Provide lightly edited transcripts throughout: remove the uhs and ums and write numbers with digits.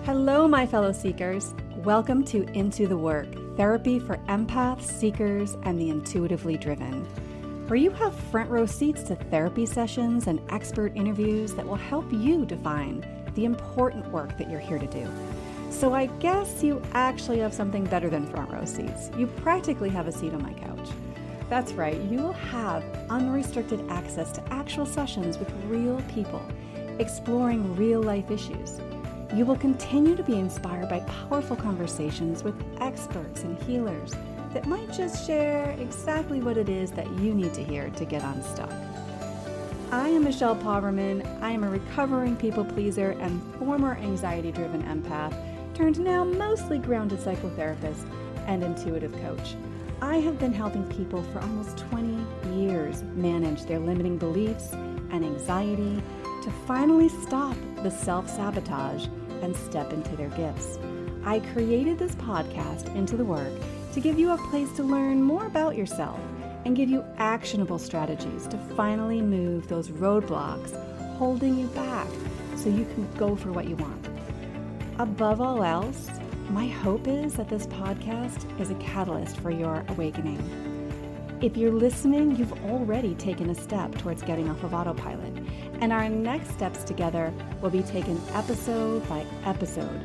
Hello, my fellow seekers. Welcome to Into the Work, therapy for empaths, seekers, and the intuitively driven, where you have front row seats to therapy sessions and expert interviews that will help you define the important work that you're here to do. So I guess you actually have something better than front row seats. You practically have a seat on my couch. That's right, you will have unrestricted access to actual sessions with real people, exploring real life issues. You will continue to be inspired by powerful conversations with experts and healers that might just share exactly what it is that you need to hear to get unstuck. I am Michelle Poverman. I am a recovering people pleaser and former anxiety-driven empath, turned now mostly grounded psychotherapist and intuitive coach. I have been helping people for almost 20 years manage their limiting beliefs and anxiety to finally stop the self-sabotage and step into their gifts. I created this podcast, Into the Work, to give you a place to learn more about yourself and give you actionable strategies to finally move those roadblocks holding you back so you can go for what you want. Above all else, my hope is that this podcast is a catalyst for your awakening. If you're listening, you've already taken a step towards getting off of autopilot, and our next steps together will be taken episode by episode,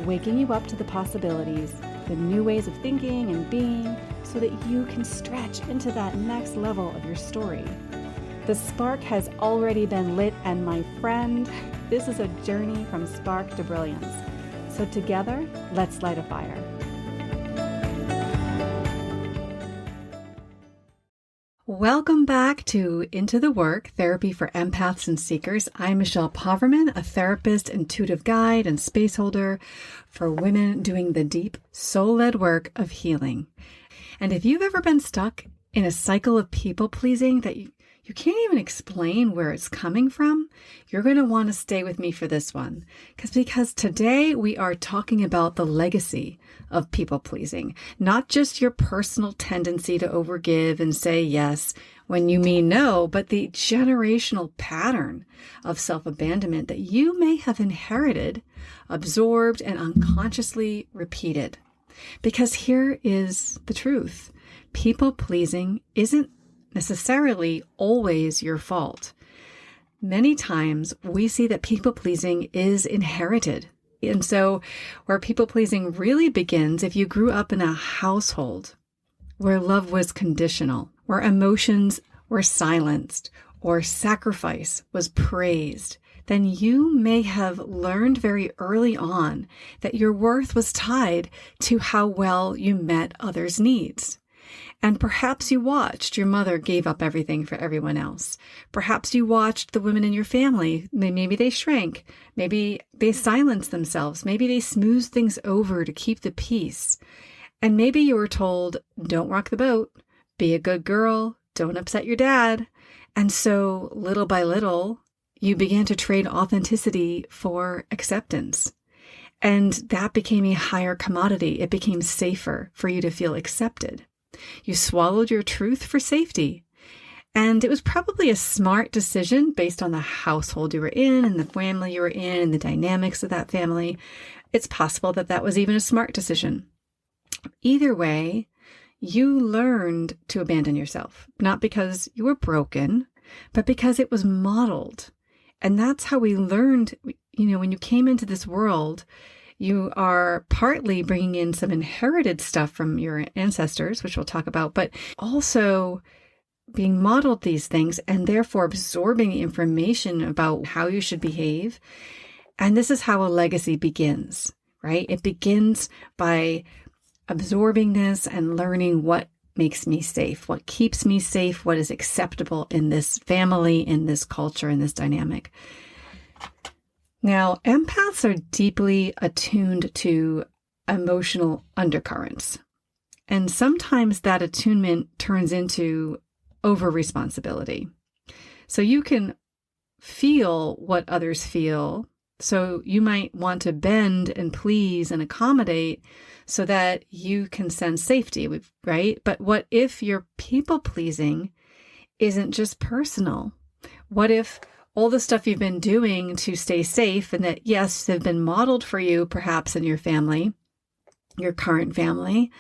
waking you up to the possibilities, the new ways of thinking and being, so that you can stretch into that next level of your story. The spark has already been lit, and my friend, this is a journey from spark to brilliance. So together, let's light a fire. Welcome back to Into the Work, therapy for empaths and seekers. I'm Michelle Poverman, a therapist, intuitive guide, and space holder for women doing the deep, soul-led work of healing. And if you've ever been stuck in a cycle of people-pleasing that you can't even explain where it's coming from, you're going to want to stay with me for this one. Because today we are talking about the legacy of people-pleasing, not just your personal tendency to overgive and say yes when you mean no, but the generational pattern of self-abandonment that you may have inherited, absorbed, and unconsciously repeated. Because here is the truth. People-pleasing isn't necessarily always your fault. Many times we see that people-pleasing is inherited. And so where people-pleasing really begins, if you grew up in a household where love was conditional, where emotions were silenced, or sacrifice was praised, then you may have learned very early on that your worth was tied to how well you met others' needs. And perhaps you watched your mother gave up everything for everyone else. Perhaps you watched the women in your family. Maybe they shrank. Maybe they silenced themselves. Maybe they smoothed things over to keep the peace. And maybe you were told, don't rock the boat, be a good girl, don't upset your dad. And so little by little, you began to trade authenticity for acceptance. And that became a higher commodity. It became safer for you to feel accepted. You swallowed your truth for safety. And it was probably a smart decision based on the household you were in and the family you were in and the dynamics of that family. It's possible that that was even a smart decision. Either way, you learned to abandon yourself, not because you were broken, but because it was modeled. And that's how we learned, when you came into this world, you are partly bringing in some inherited stuff from your ancestors, which we'll talk about, but also being modeled these things and therefore absorbing information about how you should behave. And this is how a legacy begins, right? It begins by absorbing this and learning what makes me safe, what keeps me safe, what is acceptable in this family, in this culture, in this dynamic. Now, empaths are deeply attuned to emotional undercurrents. And sometimes that attunement turns into over-responsibility. So you can feel what others feel. So you might want to bend and please and accommodate so that you can sense safety, right? But what if your people-pleasing isn't just personal? What if all the stuff you've been doing to stay safe and that, yes, have been modeled for you, perhaps in your family, your current family,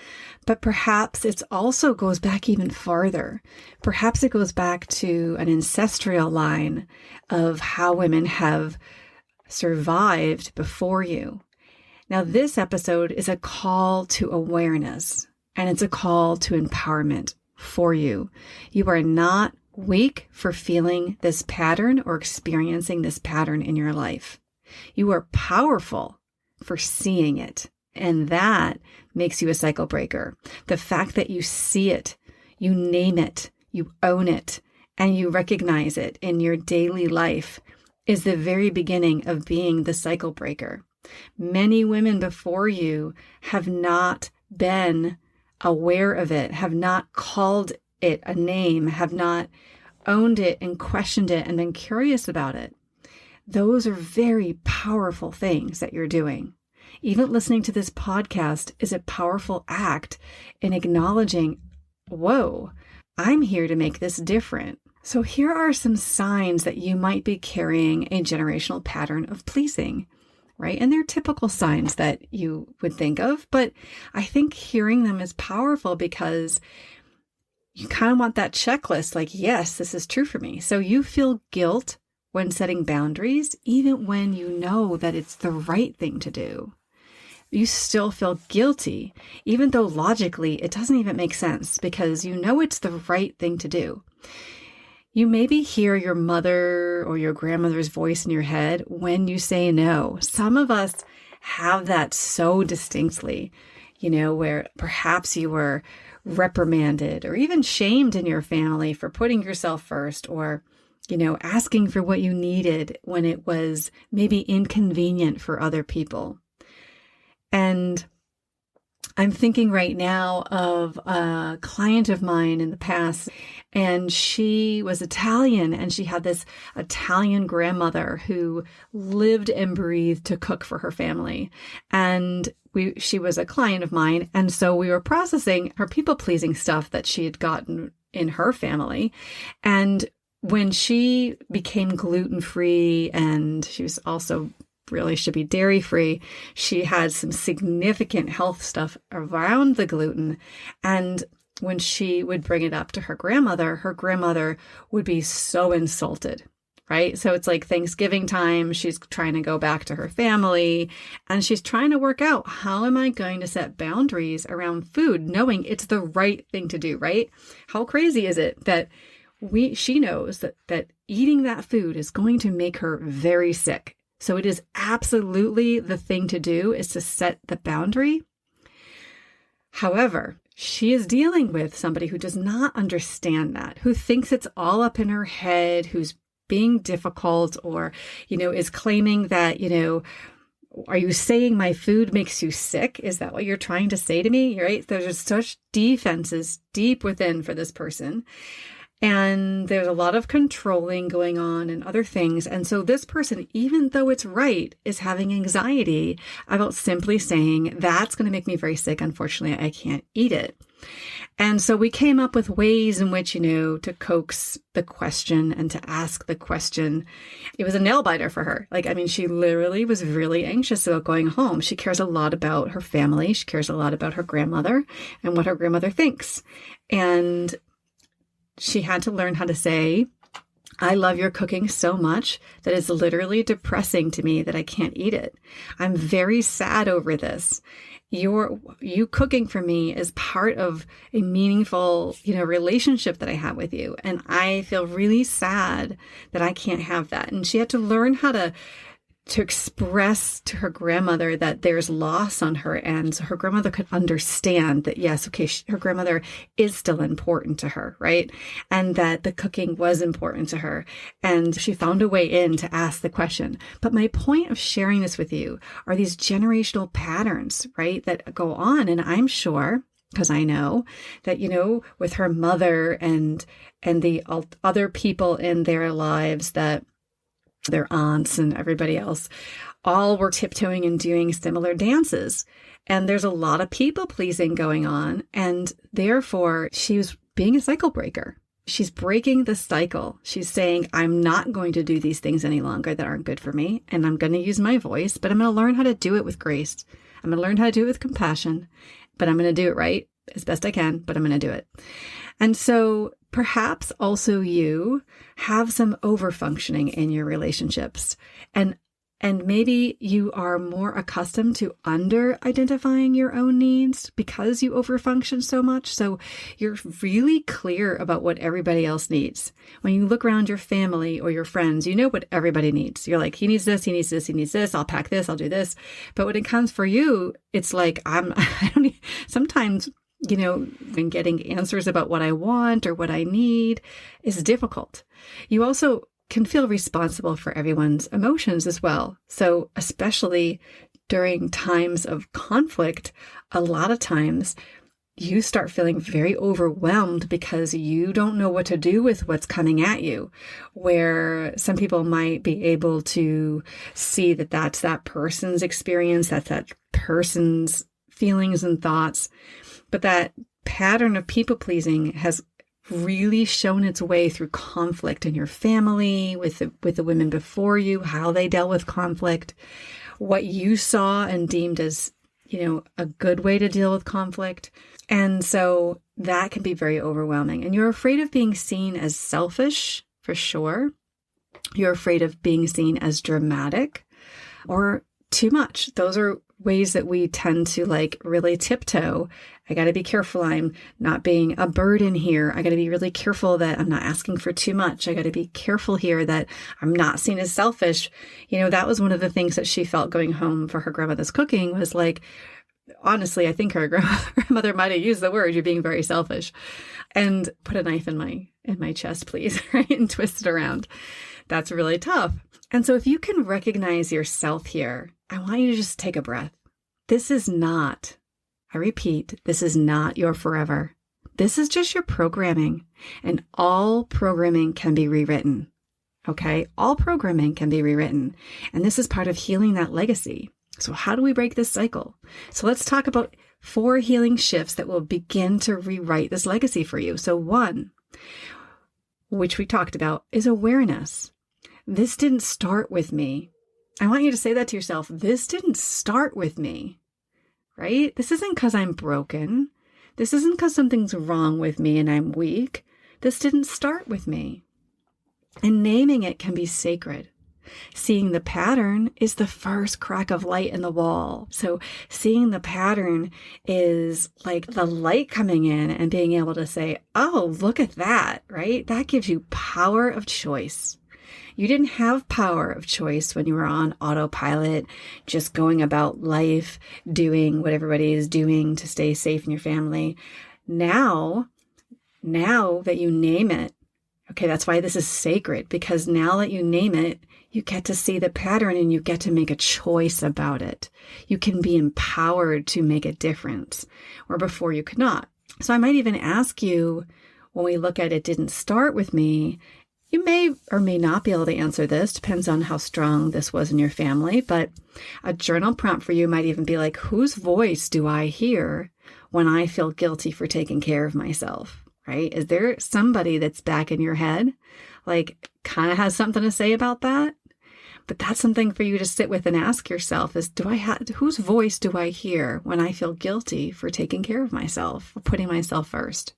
but perhaps it also goes back even farther. Perhaps it goes back to an ancestral line of how women have survived before you. Now, this episode is a call to awareness, and it's a call to empowerment for you. You are not weak for feeling this pattern or experiencing this pattern in your life. You are powerful for seeing it. And that makes you a cycle breaker. The fact that you see it, you name it, you own it, and you recognize it in your daily life is the very beginning of being the cycle breaker. Many women before you have not been aware of it, have not called it a name, have not owned it and questioned it and been curious about it. Those are very powerful things that you're doing. Even listening to this podcast is a powerful act in acknowledging, whoa, I'm here to make this different. So here are some signs that you might be carrying a generational pattern of pleasing, right? And they're typical signs that you would think of, but I think hearing them is powerful because you kind of want that checklist, like, yes, this is true for me. So you feel guilt when setting boundaries, even when you know that it's the right thing to do. You still feel guilty, even though logically it doesn't even make sense because you know it's the right thing to do. You maybe hear your mother or your grandmother's voice in your head when you say no. Some of us have that so distinctly, where perhaps you were reprimanded or even shamed in your family for putting yourself first or, asking for what you needed when it was maybe inconvenient for other people. And I'm thinking right now of a client of mine in the past, and she was Italian, and she had this Italian grandmother who lived and breathed to cook for her family. And she was a client of mine, and so we were processing her people-pleasing stuff that she had gotten in her family. And when she became gluten-free, and she was also really should be dairy-free, she had some significant health stuff around the gluten. And when she would bring it up to her grandmother would be so insulted, right? So it's like Thanksgiving time, she's trying to go back to her family, and she's trying to work out, how am I going to set boundaries around food, knowing it's the right thing to do, right? How crazy is it that she knows that eating that food is going to make her very sick. So it is absolutely the thing to do, is to set the boundary. However, she is dealing with somebody who does not understand that, who thinks it's all up in her head, who's being difficult or, is claiming that, are you saying my food makes you sick? Is that what you're trying to say to me? Right? There's such defenses deep within for this person. And there's a lot of controlling going on and other things. And so this person, even though it's right, is having anxiety about simply saying, that's going to make me very sick. Unfortunately, I can't eat it. And so we came up with ways in which, to coax the question and to ask the question. It was a nail biter for her. She literally was really anxious about going home. She cares a lot about her family. She cares a lot about her grandmother and what her grandmother thinks. And she had to learn how to say, I love your cooking so much that it's literally depressing to me that I can't eat it. I'm very sad over this. You cooking for me is part of a meaningful, relationship that I have with you. And I feel really sad that I can't have that. And she had to learn how to express to her grandmother that there's loss on her end, so her grandmother could understand that, yes, okay, her grandmother is still important to her, right? And that the cooking was important to her. And she found a way in to ask the question. But my point of sharing this with you are these generational patterns, right, that go on. And I'm sure, because I know that, with her mother and the other people in their lives, that their aunts and everybody else, all were tiptoeing and doing similar dances. And there's a lot of people pleasing going on. And therefore, she was being a cycle breaker. she's breaking the cycle. She's saying, I'm not going to do these things any longer that aren't good for me. And I'm going to use my voice, but I'm going to learn how to do it with grace. I'm going to learn how to do it with compassion, but I'm going to do it right as best I can, but I'm going to do it. And so perhaps also you have some overfunctioning in your relationships, and maybe you are more accustomed to under-identifying your own needs because you overfunction so much. So you're really clear about what everybody else needs. When you look around your family or your friends, you know what everybody needs. You're like, he needs this, he needs this, he needs this. I'll pack this, I'll do this. But when it comes for you, it's like, sometimes, when getting answers about what I want or what I need is difficult. You also can feel responsible for everyone's emotions as well. So especially during times of conflict, a lot of times you start feeling very overwhelmed because you don't know what to do with what's coming at you, where some people might be able to see that that's that person's experience, that's that person's feelings and thoughts. But that pattern of people pleasing has really shown its way through conflict in your family, with the women before you, how they dealt with conflict, what you saw and deemed as, a good way to deal with conflict. And so that can be very overwhelming. And you're afraid of being seen as selfish, for sure. You're afraid of being seen as dramatic or too much. Those are ways that we tend to really tiptoe. I got to be careful I'm not being a burden here. I got to be really careful that I'm not asking for too much. I got to be careful here that I'm not seen as selfish. That was one of the things that she felt going home for her grandmother's cooking was honestly, I think her grandmother might have used the word, you're being very selfish, and put a knife in my chest, please, right? And twist it around. That's really tough. And so if you can recognize yourself here, I want you to just take a breath. This is not, I repeat, this is not your forever. This is just your programming, and all programming can be rewritten. Okay? All programming can be rewritten. And this is part of healing that legacy. So how do we break this cycle? So let's talk about 4 healing shifts that will begin to rewrite this legacy for you. So 1, which we talked about, is awareness. This didn't start with me. I want you to say that to yourself. This didn't start with me, right? This isn't because I'm broken. This isn't because something's wrong with me and I'm weak. This didn't start with me. And naming it can be sacred. Seeing the pattern is the first crack of light in the wall. So seeing the pattern is like the light coming in and being able to say, oh, look at that, right? That gives you power of choice. You didn't have power of choice when you were on autopilot, just going about life, doing what everybody is doing to stay safe in your family. Now that you name it, okay, that's why this is sacred, because now that you name it, you get to see the pattern and you get to make a choice about it. You can be empowered to make a difference, where before you could not. So I might even ask you, when we look at it didn't start with me, you may or may not be able to answer this, depends on how strong this was in your family, but a journal prompt for you might even be like, whose voice do I hear when I feel guilty for taking care of myself, right? Is there somebody that's back in your head, kind of has something to say about that? But that's something for you to sit with and ask yourself is, whose voice do I hear when I feel guilty for taking care of myself, for putting myself first?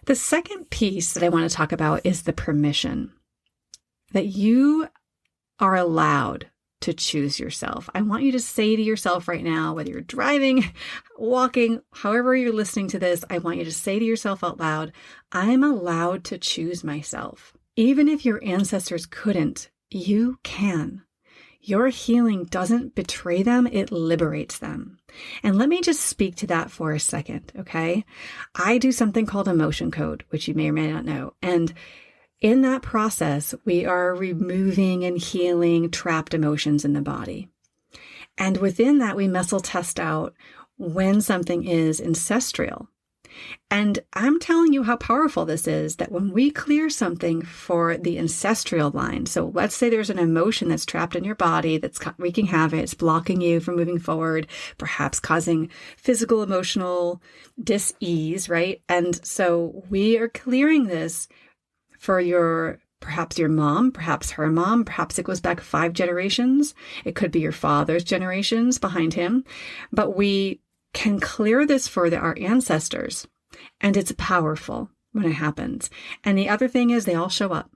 The second piece that I want to talk about is the permission that you are allowed to choose yourself. I want you to say to yourself right now, whether you're driving, walking, however you're listening to this, I want you to say to yourself out loud, I'm allowed to choose myself. Even if your ancestors couldn't, you can. Your healing doesn't betray them, it liberates them. And let me just speak to that for a second, okay? I do something called emotion code, which you may or may not know. And in that process, we are removing and healing trapped emotions in the body. And within that, we muscle test out when something is ancestral. And I'm telling you how powerful this is, that when we clear something for the ancestral line, so let's say there's an emotion that's trapped in your body that's wreaking havoc, it's blocking you from moving forward, perhaps causing physical, emotional dis-ease, right? And so we are clearing this for perhaps your mom, perhaps her mom, perhaps it goes back 5 generations. It could be your father's generations behind him, but we can clear this for our ancestors, and it's powerful when it happens. And the other thing is they all show up.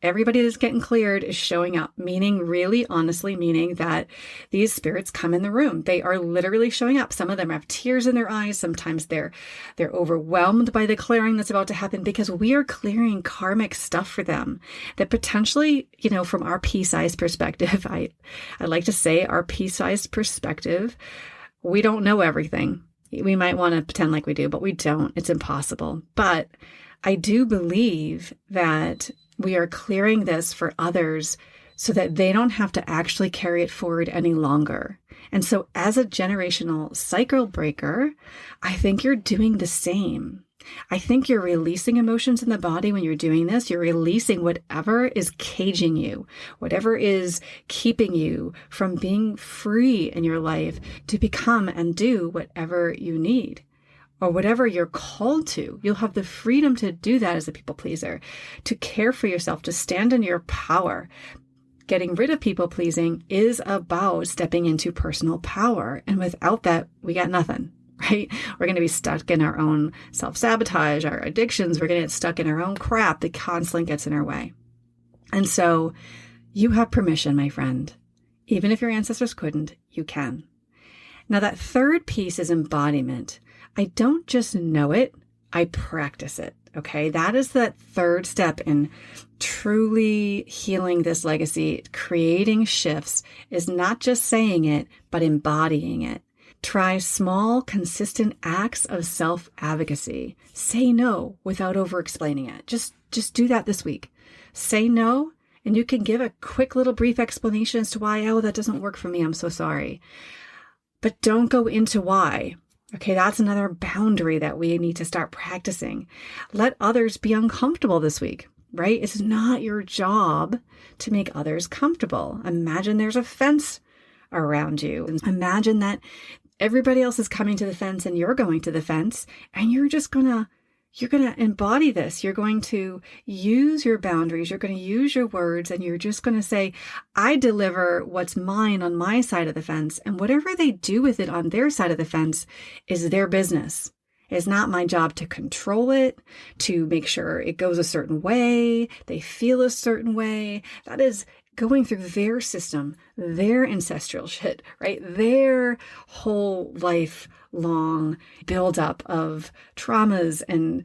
Everybody that's getting cleared is showing up, meaning really honestly, meaning that these spirits come in the room. They are literally showing up. Some of them have tears in their eyes. Sometimes they're overwhelmed by the clearing that's about to happen, because we are clearing karmic stuff for them that potentially, from our pea-sized perspective, I like to say our pea-sized perspective, we don't know everything. We might want to pretend like we do, but we don't. It's impossible. But I do believe that we are clearing this for others so that they don't have to actually carry it forward any longer. And so as a generational cycle breaker, I think you're doing the same. I think you're releasing emotions in the body when you're doing this. You're releasing whatever is caging you, whatever is keeping you from being free in your life to become and do whatever you need or whatever you're called to. You'll have the freedom to do that as a people pleaser, to care for yourself, to stand in your power. Getting rid of people pleasing is about stepping into personal power. And without that, we got nothing. Right? We're going to be stuck in our own self-sabotage, our addictions. We're going to get stuck in our own crap that constantly gets in our way. And so you have permission, my friend. Even if your ancestors couldn't, you can. Now that third piece is embodiment. I don't just know it, I practice it. Okay. That is that third step in truly healing this legacy. Creating shifts is not just saying it, but embodying it. Try small, consistent acts of self-advocacy. Say no without over-explaining it. Just do that this week. Say no, and you can give a quick little brief explanation as to why, that doesn't work for me. I'm so sorry. But don't go into why. Okay, that's another boundary that we need to start practicing. Let others be uncomfortable this week, right? It's not your job to make others comfortable. Imagine there's a fence around you. Imagine that everybody else is coming to the fence and you're going to the fence, and you're going to embody this. You're going to use your boundaries. You're going to use your words, and you're just going to say, I deliver what's mine on my side of the fence, and whatever they do with it on their side of the fence is their business. It's not my job to control it, to make sure it goes a certain way, they feel a certain way. That is going through their system, their ancestral shit, right? Their whole lifelong buildup of traumas and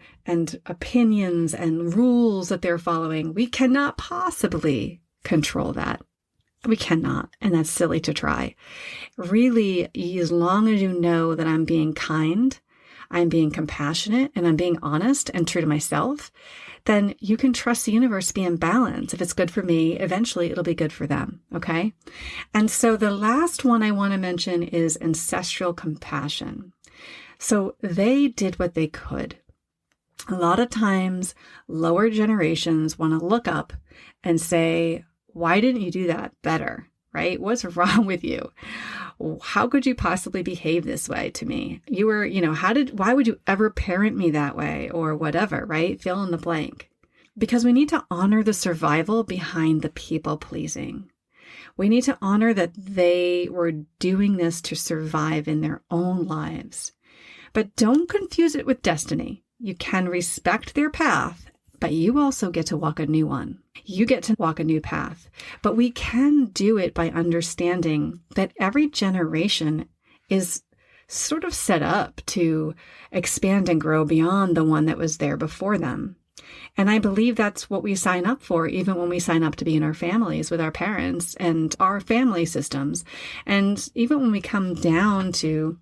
opinions and rules that they're following. We cannot possibly control that. We cannot. And that's silly to try. Really, as long as you know that I'm being kind, I'm being compassionate, and I'm being honest and true to myself, then you can trust the universe to be in balance. If it's good for me, eventually it'll be good for them. Okay. And so the last one I want to mention is ancestral compassion. So they did what they could. A lot of times lower generations want to look up and say, why didn't you do that better? Right? What's wrong with you? How could you possibly behave this way to me? You were, why would you ever parent me that way, or whatever, right? Fill in the blank. Because we need to honor the survival behind the people pleasing. We need to honor that they were doing this to survive in their own lives. But don't confuse it with destiny. You can respect their path, but you also get to walk a new one. You get to walk a new path. But we can do it by understanding that every generation is sort of set up to expand and grow beyond the one that was there before them. And I believe that's what we sign up for, even when we sign up to be in our families with our parents and our family systems. And even when we come down to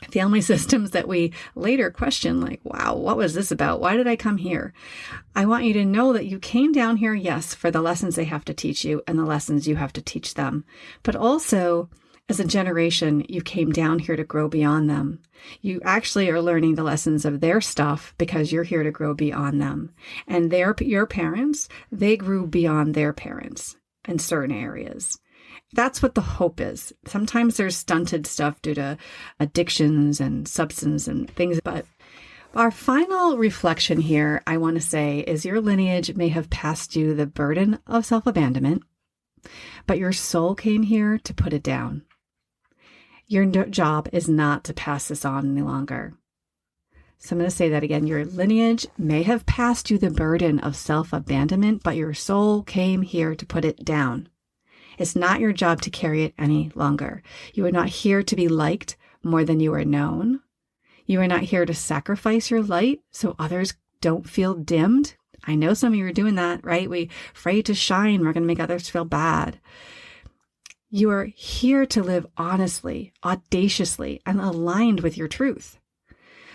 family systems that we later question, like, wow, what was this about? Why did I come here? I want you to know that you came down here, yes, for the lessons they have to teach you and the lessons you have to teach them, but also as a generation, you came down here to grow beyond them. You actually are learning the lessons of their stuff because you're here to grow beyond them. And your parents, they grew beyond their parents in certain areas. That's what the hope is. Sometimes there's stunted stuff due to addictions and substance and things. But our final reflection here, I want to say, is your lineage may have passed you the burden of self-abandonment, but your soul came here to put it down. Your job is not to pass this on any longer. So I'm going to say that again. Your lineage may have passed you the burden of self-abandonment, but your soul came here to put it down. It's not your job to carry it any longer. You are not here to be liked more than you are known. You are not here to sacrifice your light so others don't feel dimmed. I know some of you are doing that, right? We're afraid to shine. We're going to make others feel bad. You are here to live honestly, audaciously, and aligned with your truth.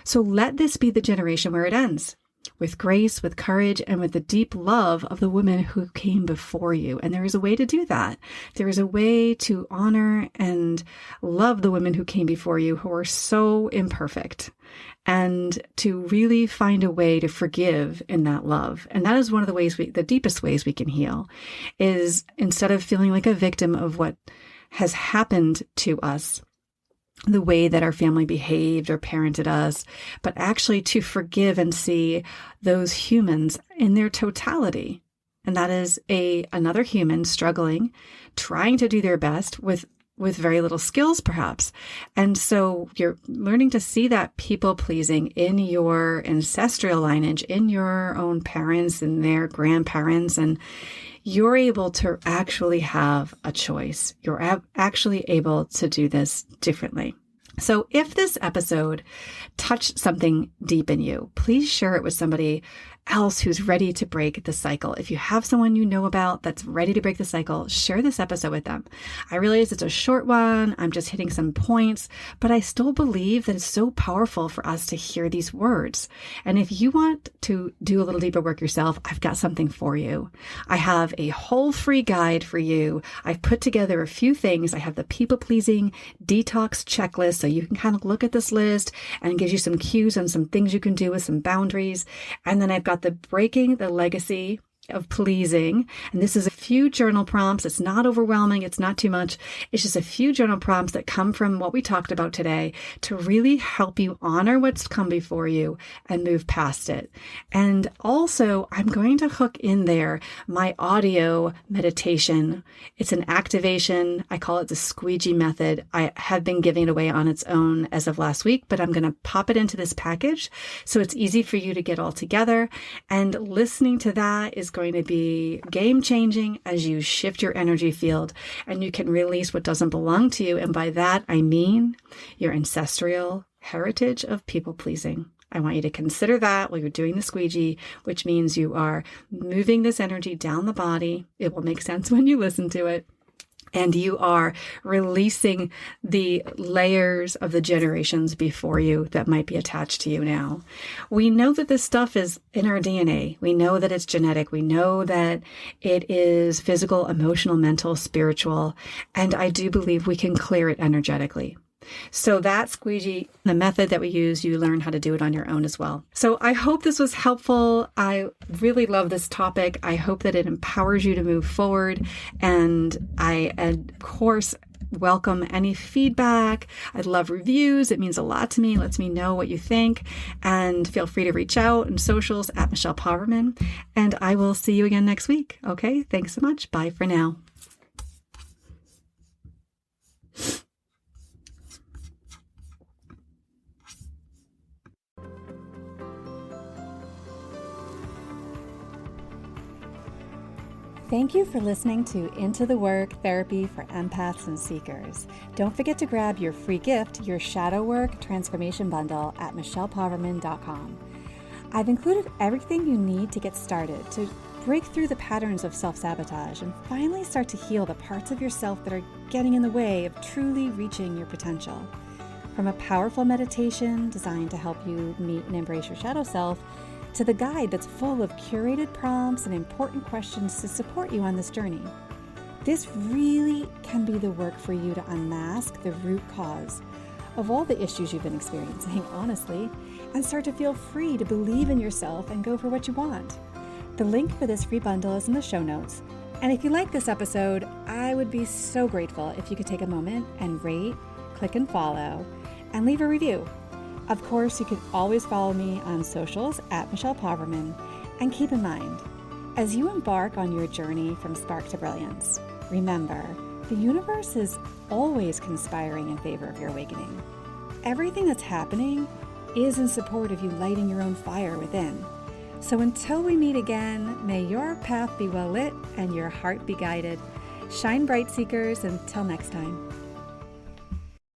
So let this be the generation where it ends, with grace, with courage, and with the deep love of the women who came before you. And there is a way to do that. There is a way to honor and love the women who came before you who are so imperfect, and to really find a way to forgive in that love. And that is one of the ways the deepest ways we can heal, is instead of feeling like a victim of what has happened to us, the way that our family behaved or parented us, but actually to forgive and see those humans in their totality. And that is another human struggling, trying to do their best with very little skills, perhaps. And so you're learning to see that people-pleasing in your ancestral lineage, in your own parents and their grandparents, and you're able to actually have a choice. You're actually able to do this differently. So if this episode touched something deep in you, please share it with somebody else who's ready to break the cycle. If you have someone you know about that's ready to break the cycle, share this episode with them. I realize it's a short one. I'm just hitting some points, but I still believe that it's so powerful for us to hear these words. And if you want to do a little deeper work yourself, I've got something for you. I have a whole free guide for you. I've put together a few things. I have the people-pleasing detox checklist, so you can kind of look at this list and it gives you some cues on some things you can do with some boundaries. And then I've got the breaking the legacy of pleasing. And this is a few journal prompts. It's not overwhelming. It's not too much. It's just a few journal prompts that come from what we talked about today to really help you honor what's come before you and move past it. And also, I'm going to hook in there my audio meditation. It's an activation. I call it the squeegee method. I have been giving it away on its own as of last week, but I'm going to pop it into this package so it's easy for you to get all together. And listening to that is going to be game-changing as you shift your energy field and you can release what doesn't belong to you. And by that, I mean your ancestral heritage of people-pleasing. I want you to consider that while you're doing the squeegee, which means you are moving this energy down the body. It will make sense when you listen to it. And you are releasing the layers of the generations before you that might be attached to you now. We know that this stuff is in our DNA. We know that it's genetic. We know that it is physical, emotional, mental, spiritual. And I do believe we can clear it energetically. So that squeegee, the method that we use, you learn how to do it on your own as well. So I hope this was helpful. I really love this topic. I hope that it empowers you to move forward. And I, of course, welcome any feedback. I'd love reviews. It means a lot to me. It lets me know what you think. And feel free to reach out on socials at Michelle Poverman. And I will see you again next week. Okay, thanks so much. Bye for now. Thank you for listening to Into the Work Therapy for Empaths and Seekers. Don't forget to grab your free gift, your Shadow Work Transformation Bundle at michellepoverman.com. I've included everything you need to get started to break through the patterns of self-sabotage and finally start to heal the parts of yourself that are getting in the way of truly reaching your potential. From a powerful meditation designed to help you meet and embrace your shadow self, to the guide that's full of curated prompts and important questions to support you on this journey. This really can be the work for you to unmask the root cause of all the issues you've been experiencing, honestly, and start to feel free to believe in yourself and go for what you want. The link for this free bundle is in the show notes. And if you like this episode, I would be so grateful if you could take a moment and rate, click and follow, and leave a review. Of course, you can always follow me on socials at Michelle Poverman. And keep in mind, as you embark on your journey from spark to brilliance, remember, the universe is always conspiring in favor of your awakening. Everything that's happening is in support of you lighting your own fire within. So until we meet again, may your path be well lit and your heart be guided. Shine bright, seekers. Until next time.